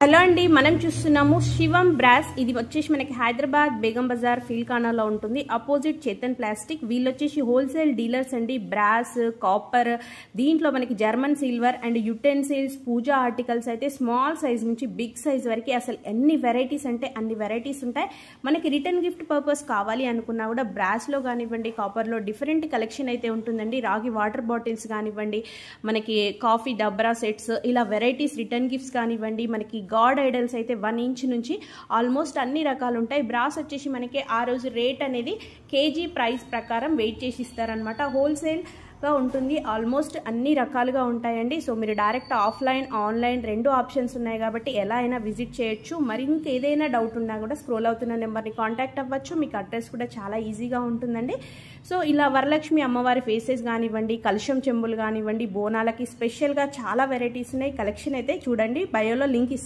Hello అండి, మనం చూస్తున్నాము శివం బ్రాస్. ఇది వచ్చేసి మనకి హైదరాబాద్ బేగం బజార్ ఫీల్ఖానాలో ఉంటుంది, అపోజిట్ చేతన్ ప్లాస్టిక్. వీళ్ళు వచ్చేసి హోల్సేల్ డీలర్స్ అండి. బ్రాస్, కాపర్, దీంట్లో మనకి German silver and utensils, puja articles అయితే స్మాల్ సైజ్ నుంచి బిగ్ సైజ్ వరకు అసలు ఎన్ని వెరైటీస్ అంటే అన్ని వెరైటీస్ ఉంటాయి. మనకి రిటర్న్ గిఫ్ట్ పర్పస్ కావాలి అనుకున్నా కూడా బ్రాస్లో కానివ్వండి, కాపర్లో డిఫరెంట్ కలెక్షన్ అయితే ఉంటుందండి. రాగి వాటర్ బాటిల్స్ కానివ్వండి, మనకి కాఫీ డబ్రా సెట్స్, ఇలా వెరైటీస్ రిటర్న్ గిఫ్ట్స్ కానివ్వండి, మనకి గాడ్ ఐడల్స్ అయితే 1 ఇంచ్ నుంచి ఆల్మోస్ట్ అన్ని రకాలు ఉంటాయి. బ్రాస్ వచ్చేసి మనకి ఆ రోజు రేట్ అనేది కేజీ ప్రైస్ ప్రకారం వెయిట్ చేసి ఇస్తారనమాట. హోల్సేల్గా ఉంటుంది, ఆల్మోస్ట్ అన్ని రకాలుగా ఉంటాయండి. సో మీరు డైరెక్ట్ ఆఫ్లైన్, ఆన్లైన్ 2 ఆప్షన్స్ ఉన్నాయి కాబట్టి ఎలా అయినా విజిట్ చేయొచ్చు. మరి ఇంకేదైనా డౌట్ ఉన్నా కూడా స్క్రోల్ అవుతున్న నెంబర్ని కాంటాక్ట్ అవ్వచ్చు. మీకు అడ్రస్ కూడా చాలా ఈజీగా ఉంటుందండి. సో ఇలా వరలక్ష్మి అమ్మవారి ఫేసెస్ కానివ్వండి, కలుషం చెంబులు కానివ్వండి, బోనాలకి స్పెషల్గా చాలా వెరైటీస్ ఉన్నాయి. కలెక్షన్ అయితే చూడండి, బయోలో లింక్ ఇస్తాను.